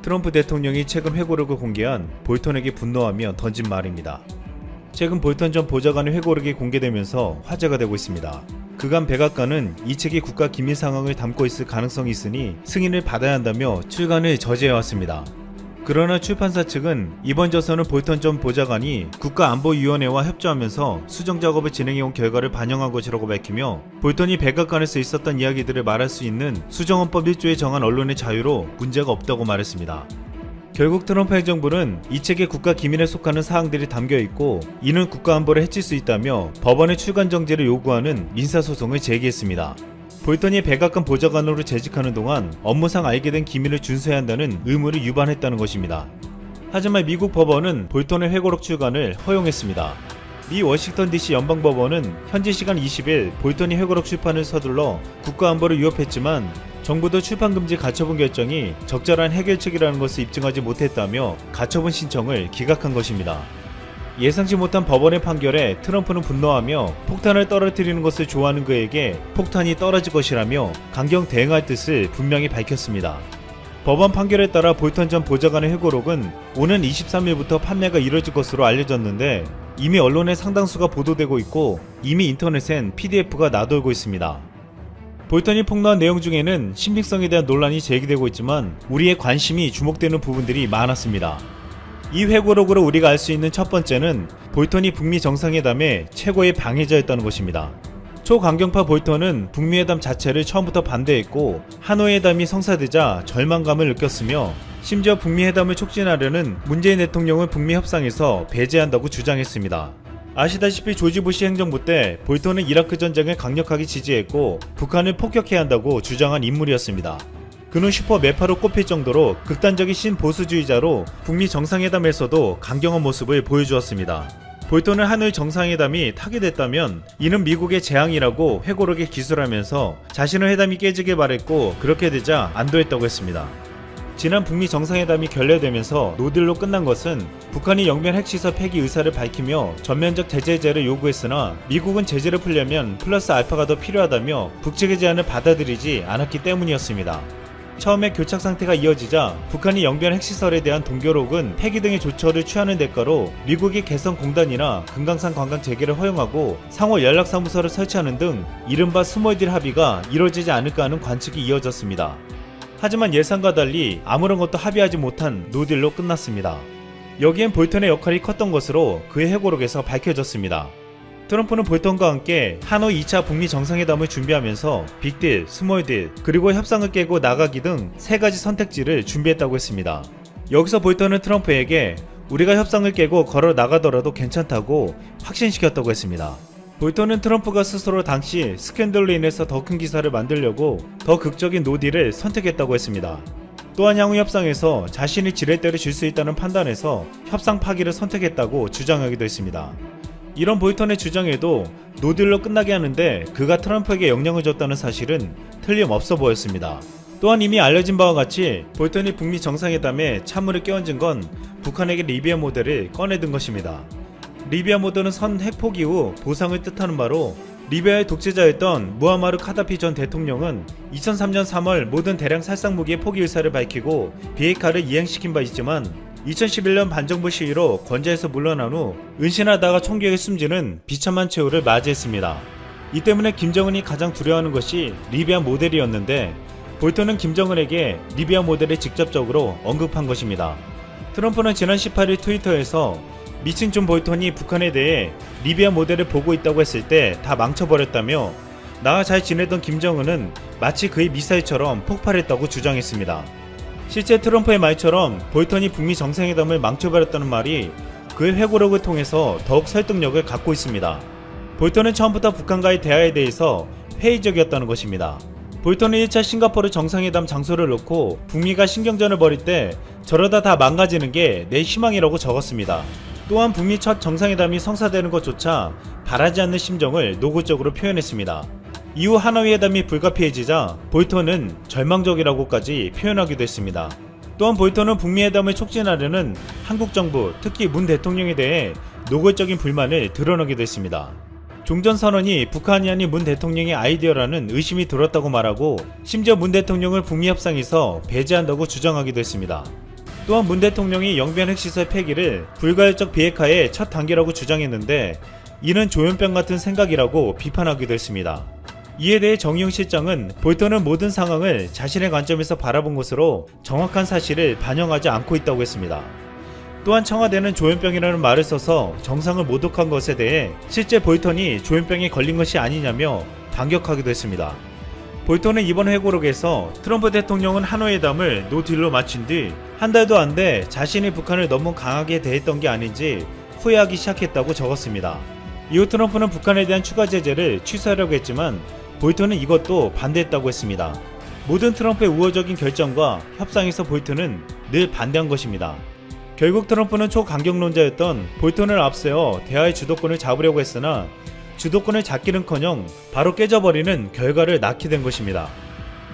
트럼프 대통령이 최근 회고록을 공개한 볼턴에게 분노하며 던진 말입니다. 최근 볼턴 전 보좌관의 회고록이 공개되면서 화제가 되고 있습니다. 그간 백악관은 이 책이 국가 기밀 상황을 담고 있을 가능성이 있으니 승인을 받아야 한다며 출간을 저지해왔습니다. 그러나 출판사 측은 이번 저서는 볼턴 전 보좌관이 국가안보위원회와 협조하면서 수정 작업을 진행해온 결과를 반영한 것이라고 밝히며 볼턴이 백악관에서 있었던 이야기들을 말할 수 있는 수정헌법 1조에 정한 언론의 자유로 문제가 없다고 말했습니다. 결국 트럼프 행정부는 이 책에 국가 기밀에 속하는 사항들이 담겨있고 이는 국가안보를 해칠 수 있다며 법원의 출간 정지를 요구하는 민사소송을 제기했습니다. 볼턴이 백악관 보좌관으로 재직하는 동안 업무상 알게 된 기밀을 준수해야 한다는 의무를 위반했다는 것입니다. 하지만 미국 법원은 볼턴의 회고록 출간을 허용했습니다. 미 워싱턴 DC 연방법원은 현지 시간 20일 볼턴이 회고록 출판을 서둘러 국가안보를 위협했지만 정부도 출판금지 가처분 결정이 적절한 해결책이라는 것을 입증하지 못했다며 가처분 신청을 기각한 것입니다. 예상치 못한 법원의 판결에 트럼프는 분노하며 폭탄을 떨어뜨리는 것을 좋아하는 그에게 폭탄이 떨어질 것이라며 강경 대응할 뜻을 분명히 밝혔습니다. 법원 판결에 따라 볼턴 전 보좌관의 회고록은 오는 23일부터 판매가 이뤄질 것으로 알려졌는데 이미 언론의 상당수가 보도되고 있고 이미 인터넷엔 PDF가 나돌고 있습니다. 볼턴이 폭로한 내용 중에는 신빙성에 대한 논란이 제기되고 있지만 우리의 관심이 주목되는 부분들이 많았습니다. 이 회고록으로 우리가 알 수 있는 첫 번째는 볼턴이 북미 정상회담의 최고의 방해자였다는 것입니다. 초강경파 볼턴은 북미 회담 자체를 처음부터 반대했고 하노이 회담이 성사되자 절망감을 느꼈으며 심지어 북미 회담을 촉진하려는 문재인 대통령을 북미 협상에서 배제한다고 주장했습니다. 아시다시피 조지 부시 행정부 때 볼턴은 이라크 전쟁을 강력하게 지지했고 북한을 폭격해야 한다고 주장한 인물이었습니다. 그는 슈퍼 매파로 꼽힐 정도로 극단적인 신보수주의자로 북미 정상회담에서도 강경한 모습을 보여주었습니다. 볼턴은 하노이 정상회담이 타결됐다면 이는 미국의 재앙이라고 회고록에 기술하면서 자신의 회담이 깨지길 바랬고 그렇게 되자 안도했다고 했습니다. 지난 북미 정상회담이 결렬되면서 노딜로 끝난 것은 북한이 영변 핵시설 폐기 의사를 밝히며 전면적 제재 해제를 요구했으나 미국은 제재를 풀려면 플러스 알파가 더 필요하다며 북측의 제안을 받아들이지 않았기 때문이었습니다. 처음에 교착 상태가 이어지자 북한이 영변 핵시설에 대한 동결옥은 폐기 등의 조처를 취하는 대가로 미국이 개성공단이나 금강산 관광 재개를 허용하고 상호 연락사무소를 설치하는 등 이른바 스몰딜 합의가 이뤄지지 않을까 하는 관측이 이어졌습니다. 하지만 예상과 달리 아무런 것도 합의하지 못한 노딜로 끝났습니다. 여기엔 볼턴의 역할이 컸던 것으로 그의 회고록에서 밝혀졌습니다. 트럼프는 볼턴과 함께 하노이 2차 북미 정상회담을 준비하면서 빅딜, 스몰딜, 그리고 협상을 깨고 나가기 등 3가지 선택지를 준비했다고 했습니다. 여기서 볼턴은 트럼프에게 우리가 협상을 깨고 걸어 나가더라도 괜찮다고 확신시켰다고 했습니다. 볼턴은 트럼프가 스스로 당시 스캔들로 인해서 더 큰 기사를 만들려고 더 극적인 노딜을 선택했다고 했습니다. 또한 향후 협상에서 자신이 지렛대를 줄 수 있다는 판단에서 협상 파기를 선택했다고 주장하기도 했습니다. 이런 볼턴의 주장에도 노딜로 끝나게 하는데 그가 트럼프에게 영향을 줬다는 사실은 틀림없어 보였습니다. 또한 이미 알려진 바와 같이 볼턴이 북미 정상회담에 찬물을 끼얹은 건 북한에게 리비아 모델을 꺼내든 것입니다. 리비아 모델은 선 핵포기 후 보상을 뜻하는 바로 리비아의 독재자였던 무아마르 카다피 전 대통령은 2003년 3월 모든 대량 살상 무기의 포기 의사를 밝히고 비핵화를 이행시킨 바 있지만 2011년 반정부 시위로 권좌에서 물러난 후 은신하다가 총격에 숨지는 비참한 최후를 맞이했습니다. 이 때문에 김정은이 가장 두려워하는 것이 리비아 모델이었는데 볼턴은 김정은에게 리비아 모델을 직접적으로 언급한 것입니다. 트럼프는 지난 18일 트위터에서 미친 존 볼턴이 북한에 대해 리비아 모델을 보고 있다고 했을 때 다 망쳐버렸다며 나와 잘 지내던 김정은은 마치 그의 미사일처럼 폭발했다고 주장했습니다. 실제 트럼프의 말처럼 볼턴이 북미 정상회담을 망쳐버렸다는 말이 그의 회고록을 통해서 더욱 설득력을 갖고 있습니다. 볼턴은 처음부터 북한과의 대화에 대해서 회의적이었다는 것입니다. 볼턴은 1차 싱가포르 정상회담 장소를 놓고 북미가 신경전을 벌일 때 저러다 다 망가지는 게 내 희망이라고 적었습니다. 또한 북미 첫 정상회담이 성사되는 것조차 바라지 않는 심정을 노골적으로 표현했습니다. 이후 하노이 회담이 불가피해지자 볼턴은 절망적이라고까지 표현하기도 했습니다. 또한 볼턴은 북미 회담을 촉진하려는 한국 정부, 특히 문 대통령에 대해 노골적인 불만을 드러내기도 했습니다. 종전선언이 북한이 아닌 문 대통령의 아이디어라는 의심이 들었다고 말하고 심지어 문 대통령을 북미 협상에서 배제한다고 주장하기도 했습니다. 또한 문 대통령이 영변 핵시설 폐기를 불가역적 비핵화의 첫 단계라고 주장했는데 이는 조현병 같은 생각이라고 비판하기도 했습니다. 이에 대해 정의용 실장은 볼턴은 모든 상황을 자신의 관점에서 바라본 것으로 정확한 사실을 반영하지 않고 있다고 했습니다. 또한 청와대는 조현병이라는 말을 써서 정상을 모독한 것에 대해 실제 볼턴이 조현병에 걸린 것이 아니냐며 반격하기도 했습니다. 볼턴은 이번 회고록에서 트럼프 대통령은 하노이회담을 노딜로 마친 뒤 한 달도 안 돼 자신이 북한을 너무 강하게 대했던 게 아닌지 후회하기 시작했다고 적었습니다. 이후 트럼프는 북한에 대한 추가 제재를 취소하려고 했지만 볼턴은 이것도 반대했다고 했습니다. 모든 트럼프의 우호적인 결정과 협상에서 볼턴은 늘 반대한 것입니다. 결국 트럼프는 초강경론자였던 볼턴을 앞세워 대화의 주도권을 잡으려고 했으나 주도권을 잡기는커녕 바로 깨져버리는 결과를 낳게 된 것입니다.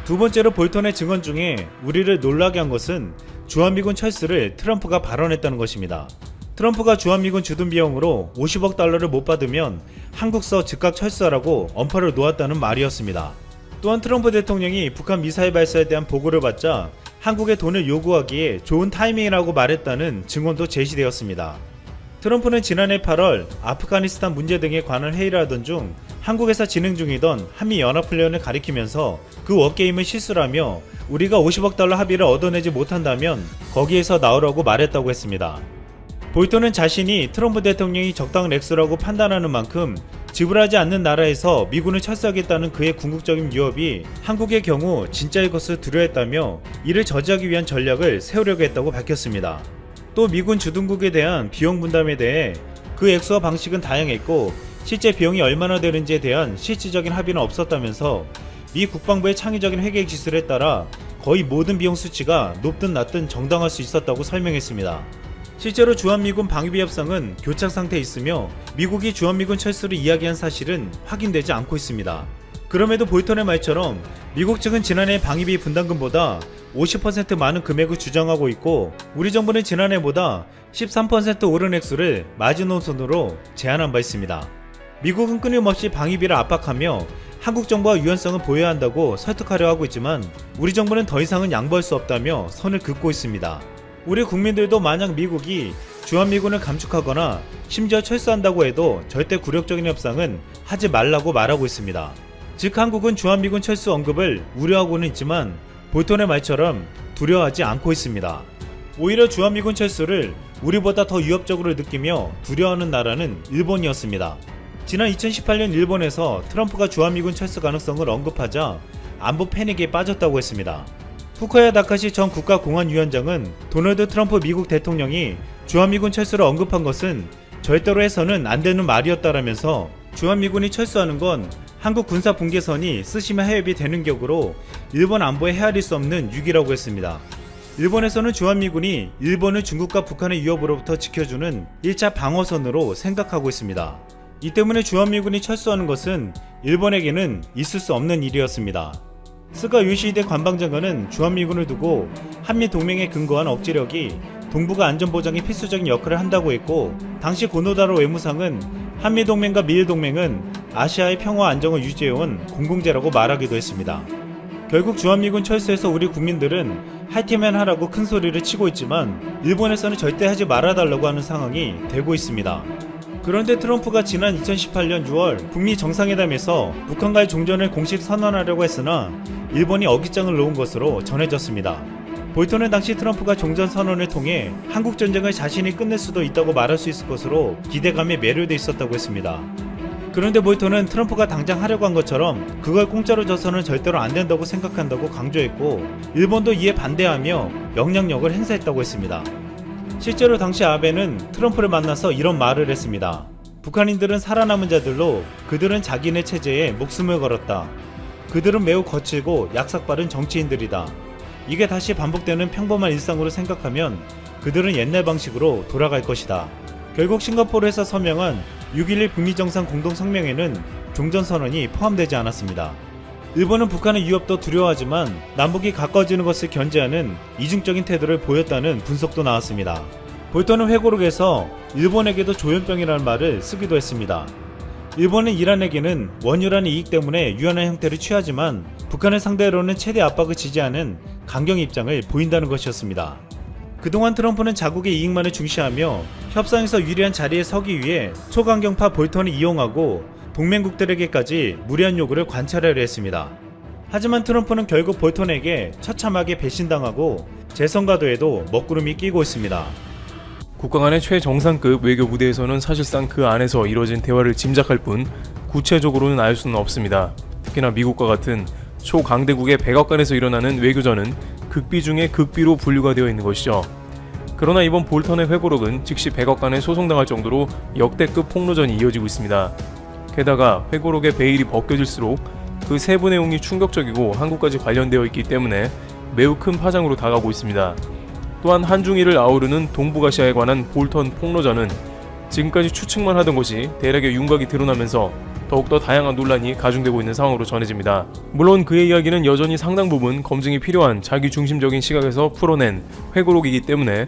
두 번째로 볼턴의 증언 중에 우리를 놀라게 한 것은 주한미군 철수를 트럼프가 발언했다는 것입니다. 트럼프가 주한미군 주둔 비용으로 50억 달러를 못 받으면 한국서 즉각 철수하라고 엄포를 놓았다는 말이었습니다. 또한 트럼프 대통령이 북한 미사일 발사에 대한 보고를 받자 한국에 돈을 요구하기에 좋은 타이밍이라고 말했다는 증언도 제시되었습니다. 트럼프는 지난해 8월 아프가니스탄 문제 등에 관한 회의를 하던 중 한국에서 진행 중이던 한미연합훈련을 가리키면서 그 워게임은 실수라며 우리가 50억 달러 합의를 얻어내지 못한다면 거기에서 나오라고 말했다고 했습니다. 볼턴은 자신이 트럼프 대통령이 적당한 액수라고 판단하는 만큼 지불하지 않는 나라에서 미군을 철수하겠다는 그의 궁극적인 유업이 한국의 경우 진짜일 것을 두려워했다며 이를 저지하기 위한 전략을 세우려고 했다고 밝혔습니다. 또 미군 주둔국에 대한 비용 분담에 대해 그 액수와 방식은 다양했고 실제 비용이 얼마나 되는지에 대한 실질적인 합의는 없었다면서 미 국방부의 창의적인 회계 기술에 따라 거의 모든 비용 수치가 높든 낮든 정당할 수 있었다고 설명했습니다. 실제로 주한미군 방위비 협상은 교착 상태에 있으며 미국이 주한미군 철수를 이야기한 사실은 확인되지 않고 있습니다. 그럼에도 볼턴의 말처럼 미국 측은 지난해 방위비 분담금보다 50% 많은 금액을 주장하고 있고 우리 정부는 지난해보다 13% 오른 액수를 마지노선으로 제안한 바 있습니다. 미국은 끊임없이 방위비를 압박하며 한국 정부와 유연성을 보여야 한다고 설득하려 하고 있지만 우리 정부는 더 이상은 양보할 수 없다며 선을 긋고 있습니다. 우리 국민들도 만약 미국이 주한미군을 감축하거나 심지어 철수한다고 해도 절대 굴욕적인 협상은 하지 말라고 말하고 있습니다. 즉 한국은 주한미군 철수 언급을 우려하고는 있지만 볼턴의 말처럼 두려워하지 않고 있습니다. 오히려 주한미군 철수를 우리보다 더 위협적으로 느끼며 두려워하는 나라는 일본이었습니다. 지난 2018년 일본에서 트럼프가 주한미군 철수 가능성을 언급하자 안보 패닉에 빠졌다고 했습니다. 후쿠야 다카시 전 국가공안위원장은 도널드 트럼프 미국 대통령이 주한미군 철수를 언급한 것은 절대로 해서는 안 되는 말이었다라면서 주한미군이 철수하는 건 한국 군사 분계선이 쓰시마 해협이 되는 격으로 일본 안보에 헤아릴 수 없는 위기라고 했습니다. 일본에서는 주한미군이 일본을 중국과 북한의 위협으로부터 지켜주는 1차 방어선으로 생각하고 있습니다. 이 때문에 주한미군이 철수하는 것은 일본에게는 있을 수 없는 일이었습니다. 스가 요시히데 관방장관은 주한미군을 두고 한미동맹에 근거한 억지력이 동북아 안전보장에 필수적인 역할을 한다고 했고 당시 고노다로 외무상은 한미동맹과 미일동맹은 아시아의 평화 안정을 유지해온 공공재라고 말하기도 했습니다. 결국 주한미군 철수에서 우리 국민들은 할 테면 하라고 큰 소리를 치고 있지만 일본에서는 절대 하지 말아달라고 하는 상황이 되고 있습니다. 그런데 트럼프가 지난 2018년 6월 북미 정상회담에서 북한과의 종전을 공식 선언하려고 했으나 일본이 어깃장을 놓은 것으로 전해졌습니다. 볼턴은 당시 트럼프가 종전 선언을 통해 한국 전쟁을 자신이 끝낼 수도 있다고 말할 수 있을 것으로 기대감에 매료돼 있었다고 했습니다. 그런데 볼턴은 트럼프가 당장 하려고 한 것처럼 그걸 공짜로 줘서는 절대로 안 된다고 생각한다고 강조했고 일본도 이에 반대하며 영향력을 행사했다고 했습니다. 실제로 당시 아베는 트럼프를 만나서 이런 말을 했습니다. 북한인들은 살아남은 자들로 그들은 자기네 체제에 목숨을 걸었다. 그들은 매우 거칠고 약삭빠른 정치인들이다. 이게 다시 반복되는 평범한 일상으로 생각하면 그들은 옛날 방식으로 돌아갈 것이다. 결국 싱가포르에서 서명한 6.11 북미 정상 공동 성명에는 종전선언이 포함되지 않았습니다. 일본은 북한의 위협도 두려워하지만 남북이 가까워지는 것을 견제하는 이중적인 태도를 보였다는 분석도 나왔습니다. 볼턴은 회고록에서 일본에게도 조현병이라는 말을 쓰기도 했습니다. 일본은 이란에게는 원유라는 이익 때문에 유연한 형태를 취하지만 북한을 상대로는 최대 압박을 지지하는 강경 입장을 보인다는 것이었습니다. 그동안 트럼프는 자국의 이익만을 중시하며 협상에서 유리한 자리에 서기 위해 초강경파 볼턴을 이용하고 동맹국들에게까지 무리한 요구를 관철하려 했습니다. 하지만 트럼프는 결국 볼턴에게 처참하게 배신당하고 재선과도에도 먹구름이 끼고 있습니다. 국가 간의 최정상급 외교 무대에서는 사실상 그 안에서 이루어진 대화를 짐작할 뿐 구체적으로는 알 수는 없습니다. 특히나 미국과 같은 초강대국의 백악관에서 일어나는 외교전은 극비 중에 극비로 분류가 되어 있는 것이죠. 그러나 이번 볼턴의 회고록은 즉시 백악관에 소송당할 정도로 역대급 폭로전이 이어지고 있습니다. 게다가 회고록의 베일이 벗겨질수록 그 세부 내용이 충격적이고 한국까지 관련되어 있기 때문에 매우 큰 파장으로 다가오고 있습니다. 또한 한중일을 아우르는 동북아시아에 관한 볼턴 폭로전은 지금까지 추측만 하던 것이 대략의 윤곽이 드러나면서 더욱더 다양한 논란이 가중되고 있는 상황으로 전해집니다. 물론 그의 이야기는 여전히 상당 부분 검증이 필요한 자기 중심적인 시각에서 풀어낸 회고록이기 때문에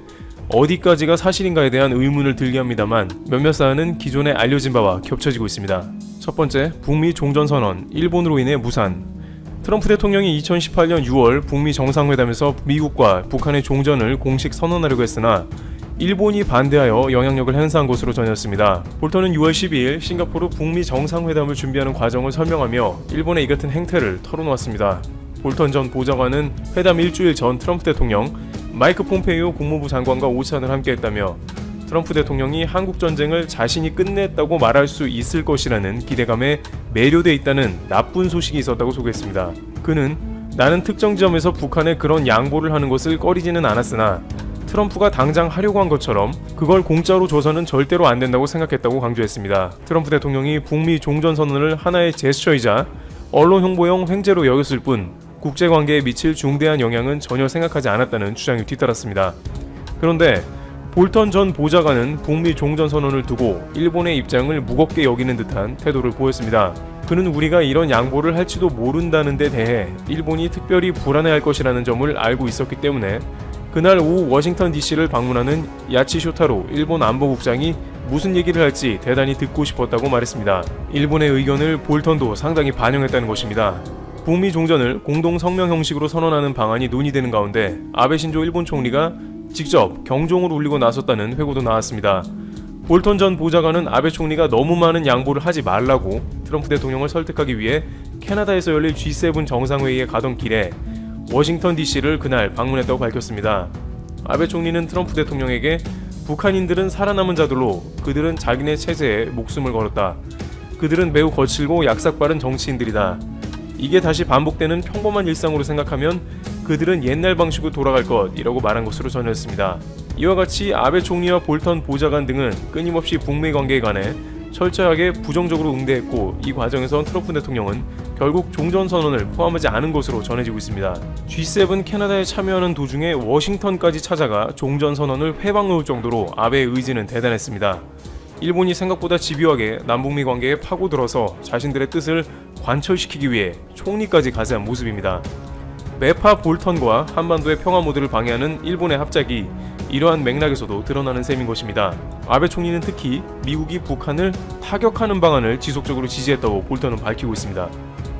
어디까지가 사실인가에 대한 의문을 들게 합니다만 몇몇 사안은 기존에 알려진 바와 겹쳐지고 있습니다. 첫 번째, 북미 종전선언, 일본으로 인해 무산. 트럼프 대통령이 2018년 6월 북미 정상회담에서 미국과 북한의 종전을 공식 선언하려고 했으나 일본이 반대하여 영향력을 행사한 것으로 전해졌습니다. 볼턴은 6월 12일 싱가포르 북미 정상회담을 준비하는 과정을 설명하며 일본의 이 같은 행태를 털어놓았습니다. 볼턴 전 보좌관은 회담 일주일 전 트럼프 대통령, 마이크 폼페이오 국무부 장관과 오찬을 함께했다며 트럼프 대통령이 한국 전쟁을 자신이 끝냈다고 말할 수 있을 것이라는 기대감에 매료돼 있다는 나쁜 소식이 있었다고 소개했습니다. 그는 나는 특정 지점에서 북한에 그런 양보를 하는 것을 꺼리지는 않았으나 트럼프가 당장 하려고 한 것처럼 그걸 공짜로 줘서는 절대로 안 된다고 생각했다고 강조했습니다. 트럼프 대통령이 북미 종전선언을 하나의 제스처이자 언론 홍보용 횡재로 여겼을 뿐 국제관계에 미칠 중대한 영향은 전혀 생각하지 않았다는 주장이 뒤따랐습니다. 그런데 볼턴 전 보좌관은 북미 종전선언을 두고 일본의 입장을 무겁게 여기는 듯한 태도를 보였습니다. 그는 우리가 이런 양보를 할지도 모른다는 데 대해 일본이 특별히 불안해할 것이라는 점을 알고 있었기 때문에 그날 오후 워싱턴 DC를 방문하는 야치 쇼타로 일본 안보국장이 무슨 얘기를 할지 대단히 듣고 싶었다고 말했습니다. 일본의 의견을 볼턴도 상당히 반영했다는 것입니다. 북미 종전을 공동 성명 형식으로 선언하는 방안이 논의되는 가운데 아베 신조 일본 총리가 직접 경종을 울리고 나섰다는 회고도 나왔습니다. 볼턴 전 보좌관은 아베 총리가 너무 많은 양보를 하지 말라고 트럼프 대통령을 설득하기 위해 캐나다에서 열릴 G7 정상회의에 가던 길에 워싱턴 DC를 그날 방문했다고 밝혔습니다. 아베 총리는 트럼프 대통령에게 북한인들은 살아남은 자들로 그들은 자기네 체제에 목숨을 걸었다. 그들은 매우 거칠고 약삭빠른 정치인들이다. 이게 다시 반복되는 평범한 일상으로 생각하면 그들은 옛날 방식으로 돌아갈 것이라고 말한 것으로 전해졌습니다. 이와 같이 아베 총리와 볼턴 보좌관 등은 끊임없이 북미 관계에 관해 철저하게 부정적으로 응대했고 이 과정에서 트럼프 대통령은 결국 종전선언을 포함하지 않은 것으로 전해지고 있습니다. G7 캐나다에 참여하는 도중에 워싱턴까지 찾아가 종전선언을 회방놓을 정도로 아베의 의지는 대단했습니다. 일본이 생각보다 집요하게 남북미 관계에 파고들어서 자신들의 뜻을 관철시키기 위해 총리까지 가세한 모습입니다. 매파 볼턴과 한반도의 평화 모드를 방해하는 일본의 합작이 이러한 맥락에서도 드러나는 셈인 것입니다. 아베 총리는 특히 미국이 북한을 타격하는 방안을 지속적으로 지지했다고 볼턴은 밝히고 있습니다.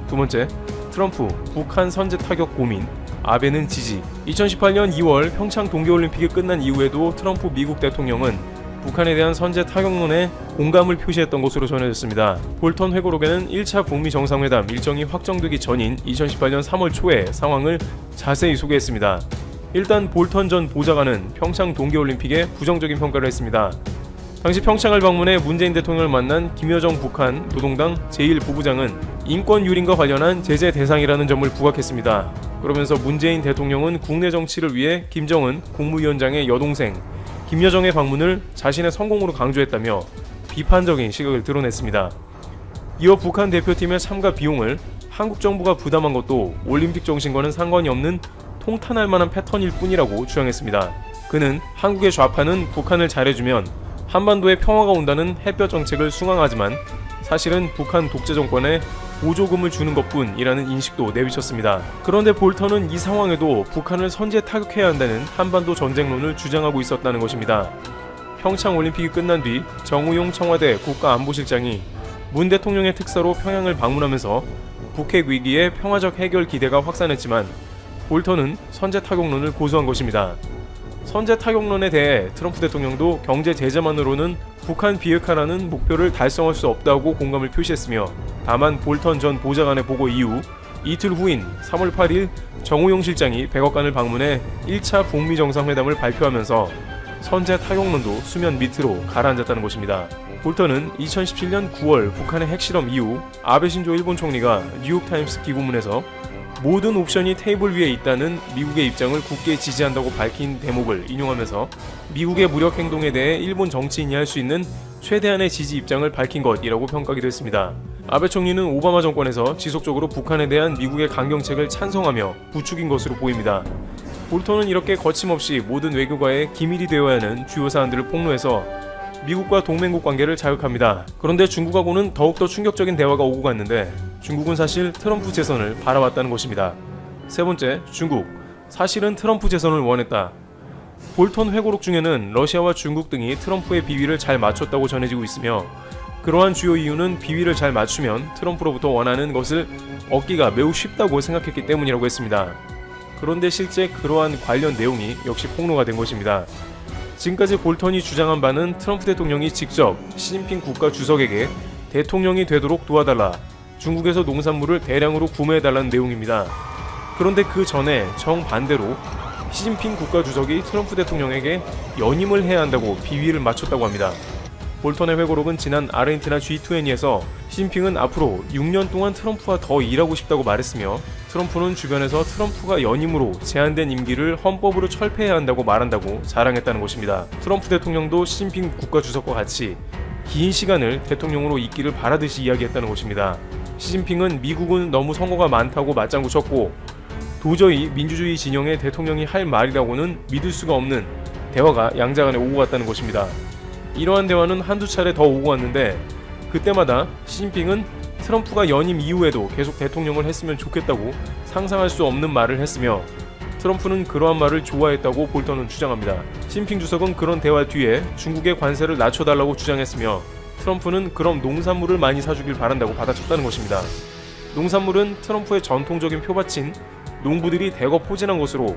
두 번째, 트럼프 북한 선제 타격 고민, 아베는 지지. 2018년 2월 평창 동계올림픽이 끝난 이후에도 트럼프 미국 대통령은 북한에 대한 선제 타격론에 공감을 표시했던 것으로 전해졌습니다. 볼턴 회고록에는 1차 북미 정상회담 일정이 확정되기 전인 2018년 3월 초에 상황을 자세히 소개했습니다. 일단 볼턴 전 보좌관은 평창 동계올림픽에 부정적인 평가를 했습니다. 당시 평창을 방문해 문재인 대통령을 만난 김여정 북한 노동당 제1부부장은 인권 유린과 관련한 제재 대상이라는 점을 부각했습니다. 그러면서 문재인 대통령은 국내 정치를 위해 김정은 국무위원장의 여동생 김여정의 방문을 자신의 성공으로 강조했다며 비판적인 시각을 드러냈습니다. 이어 북한 대표팀의 참가 비용을 한국 정부가 부담한 것도 올림픽 정신과는 상관이 없는 통탄할 만한 패턴일 뿐이라고 주장했습니다. 그는 한국의 좌파는 북한을 잘해주면 한반도에 평화가 온다는 햇볕 정책을 숭앙하지만 사실은 북한 독재 정권에 보조금을 주는 것뿐이라는 인식도 내비쳤습니다. 그런데 볼턴은 이 상황에도 북한을 선제 타격해야 한다는 한반도 전쟁론을 주장하고 있었다는 것입니다. 평창 올림픽이 끝난 뒤 정우용 청와대 국가안보실장이 문 대통령의 특사로 평양을 방문하면서 북핵 위기의 평화적 해결 기대가 확산했지만 볼턴은 선제 타격론을 고수한 것입니다. 선제 타격론에 대해 트럼프 대통령도 경제 제재만으로는 북한 비핵화라는 목표를 달성할 수 없다고 공감을 표시했으며, 다만 볼턴 전 보좌관의 보고 이후 이틀 후인 3월 8일 정우영 실장이 백악관을 방문해 1차 북미 정상회담을 발표하면서 선제 타격론도 수면 밑으로 가라앉았다는 것입니다. 볼턴은 2017년 9월 북한의 핵실험 이후 아베 신조 일본 총리가 뉴욕타임스 기고문에서 모든 옵션이 테이블 위에 있다는 미국의 입장을 굳게 지지한다고 밝힌 대목을 인용하면서 미국의 무력 행동에 대해 일본 정치인이 할 수 있는 최대한의 지지 입장을 밝힌 것이라고 평가하기도 했습니다. 아베 총리는 오바마 정권에서 지속적으로 북한에 대한 미국의 강경책을 찬성하며 부추긴 것으로 보입니다. 볼턴은 이렇게 거침없이 모든 외교가의 기밀이 되어야 하는 주요 사안들을 폭로해서 미국과 동맹국 관계를 자극합니다. 그런데 중국하고는 더욱더 충격적인 대화가 오고 갔는데, 중국은 사실 트럼프 재선을 바라봤다는 것입니다. 세 번째, 중국. 사실은 트럼프 재선을 원했다. 볼턴 회고록 중에는 러시아와 중국 등이 트럼프의 비위를 잘 맞췄다고 전해지고 있으며, 그러한 주요 이유는 비위를 잘 맞추면 트럼프로부터 원하는 것을 얻기가 매우 쉽다고 생각했기 때문이라고 했습니다. 그런데 실제 그러한 관련 내용이 역시 폭로가 된 것입니다. 지금까지 볼턴이 주장한 바는 트럼프 대통령이 직접 시진핑 국가 주석에게 대통령이 되도록 도와달라, 중국에서 농산물을 대량으로 구매해달라는 내용입니다. 그런데 그 전에 정반대로 시진핑 국가 주석이 트럼프 대통령에게 연임을 해야 한다고 비위를 맞췄다고 합니다. 볼턴의 회고록은 지난 아르헨티나 G20에서 시진핑은 앞으로 6년 동안 트럼프와 더 일하고 싶다고 말했으며, 트럼프는 주변에서 트럼프가 연임으로 제한된 임기를 헌법으로 철폐해야 한다고 말한다고 자랑했다는 것입니다. 트럼프 대통령도 시진핑 국가주석과 같이 긴 시간을 대통령으로 있기를 바라듯이 이야기했다는 것입니다. 시진핑은 미국은 너무 선거가 많다고 맞장구 쳤고, 도저히 민주주의 진영의 대통령이 할 말이라고는 믿을 수가 없는 대화가 양자간에 오고 갔다는 것입니다. 이러한 대화는 한두 차례 더 오고 왔는데, 그때마다 시진핑은 트럼프가 연임 이후에도 계속 대통령을 했으면 좋겠다고 상상할 수 없는 말을 했으며, 트럼프는 그러한 말을 좋아했다고 볼턴은 주장합니다. 시진핑 주석은 그런 대화 뒤에 중국의 관세를 낮춰달라고 주장했으며, 트럼프는 그럼 농산물을 많이 사주길 바란다고 받아쳤다는 것입니다. 농산물은 트럼프의 전통적인 표밭인 농부들이 대거 포진한 것으로,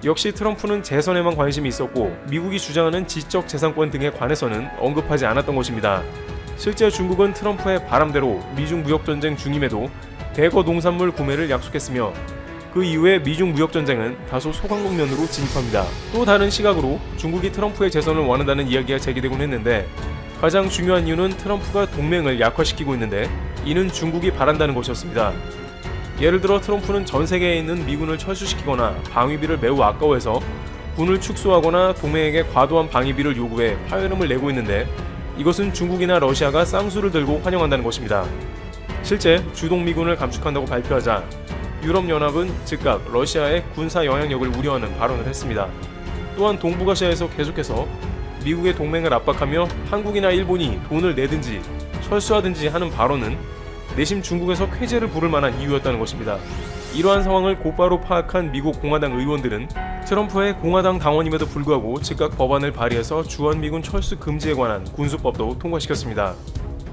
역시 트럼프는 재선에만 관심이 있었고 미국이 주장하는 지적재산권 등에 관해서는 언급하지 않았던 것입니다. 실제 중국은 트럼프의 바람대로 미중 무역전쟁 중임에도 대거 농산물 구매를 약속했으며, 그 이후에 미중 무역전쟁은 다소 소강국면으로 진입합니다. 또 다른 시각으로 중국이 트럼프의 재선을 원한다는 이야기가 제기되곤 했는데, 가장 중요한 이유는 트럼프가 동맹을 약화시키고 있는데, 이는 중국이 바란다는 것이었습니다. 예를 들어 트럼프는 전 세계에 있는 미군을 철수시키거나 방위비를 매우 아까워해서 군을 축소하거나 동맹에게 과도한 방위비를 요구해 파열음을 내고 있는데, 이것은 중국이나 러시아가 쌍수를 들고 환영한다는 것입니다. 실제 주동미군을 감축한다고 발표하자 유럽연합은 즉각 러시아의 군사 영향력을 우려하는 발언을 했습니다. 또한 동북아시아에서 계속해서 미국의 동맹을 압박하며 한국이나 일본이 돈을 내든지 철수하든지 하는 발언은 내심 중국에서 쾌재를 부를 만한 이유였다는 것입니다. 이러한 상황을 곧바로 파악한 미국 공화당 의원들은 트럼프의 공화당 당원임에도 불구하고 즉각 법안을 발의해서 주한미군 철수 금지에 관한 군수법도 통과시켰습니다.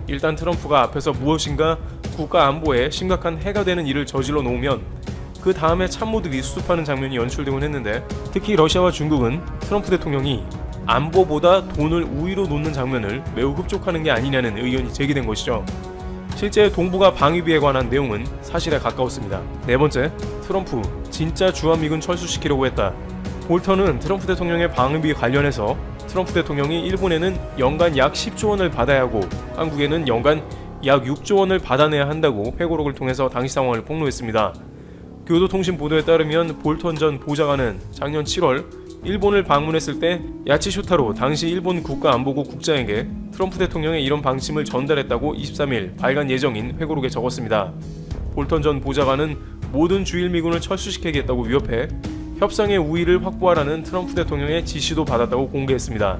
일단 트럼프가 앞에서 무엇인가 국가 안보에 심각한 해가 되는 일을 저질러 놓으면 그 다음에 참모들이 수습하는 장면이 연출되곤 했는데, 특히 러시아와 중국은 트럼프 대통령이 안보보다 돈을 우위로 놓는 장면을 매우 흡족하는 게 아니냐는 의견이 제기된 것이죠. 실제 동북아 방위비에 관한 내용은 사실에 가까웠습니다. 네 번째, 트럼프 진짜 주한미군 철수시키려고 했다. 볼턴은 트럼프 대통령의 방위비 관련해서 트럼프 대통령이 일본에는 연간 약 10조 원을 받아야 하고 한국에는 연간 약 6조 원을 받아내야 한다고 회고록을 통해서 당시 상황을 폭로했습니다. 교도통신 보도에 따르면 볼턴 전 보좌관은 작년 7월 일본을 방문했을 때 야치쇼타로 당시 일본 국가안보국 국장에게 트럼프 대통령의 이런 방침을 전달했다고 23일 발간 예정인 회고록에 적었습니다. 볼턴 전 보좌관은 모든 주일미군을 철수시키겠다고 위협해 협상의 우위를 확보하라는 트럼프 대통령의 지시도 받았다고 공개했습니다.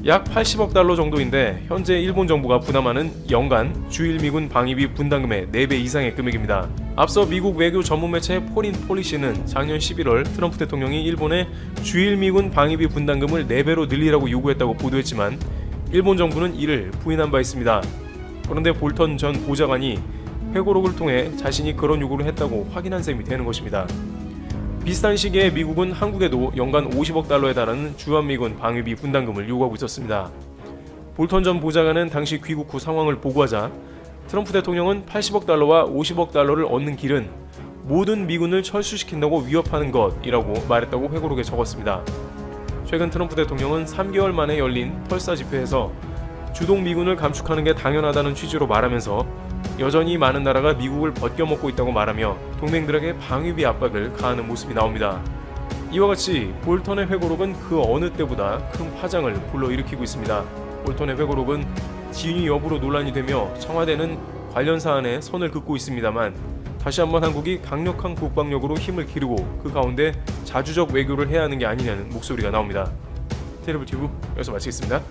약 80억 달러 정도인데 현재 일본 정부가 부담하는 연간 주일미군 방위비 분담금의 4배 이상의 금액입니다. 앞서 미국 외교 전문 매체 포린 폴리시는 작년 11월 트럼프 대통령이 일본에 주일미군 방위비 분담금을 4배로 늘리라고 요구했다고 보도했지만 일본 정부는 이를 부인한 바 있습니다. 그런데 볼턴 전 보좌관이 회고록을 통해 자신이 그런 요구를 했다고 확인한 셈이 되는 것입니다. 비슷한 시기에 미국은 한국에도 연간 50억 달러에 달하는 주한미군 방위비 분담금을 요구하고 있었습니다. 볼턴 전 보좌관은 당시 귀국 후 상황을 보고하자 트럼프 대통령은 80억 달러와 50억 달러를 얻는 길은 모든 미군을 철수시킨다고 위협하는 것이라고 말했다고 회고록에 적었습니다. 최근 트럼프 대통령은 3개월 만에 열린 펄사 집회에서 주동 미군을 감축하는 게 당연하다는 취지로 말하면서 여전히 많은 나라가 미국을 벗겨먹고 있다고 말하며 동맹들에게 방위비 압박을 가하는 모습이 나옵니다. 이와 같이 볼턴의 회고록은 그 어느 때보다 큰 파장을 불러일으키고 있습니다. 볼턴의 회고록은 진위 여부로 논란이 되며 청와대는 관련 사안에 선을 긋고 있습니다만 다시 한번 한국이 강력한 국방력으로 힘을 기르고 그 가운데 자주적 외교를 해야 하는 게 아니냐는 목소리가 나옵니다. 테레블 튜브 여기서 마치겠습니다.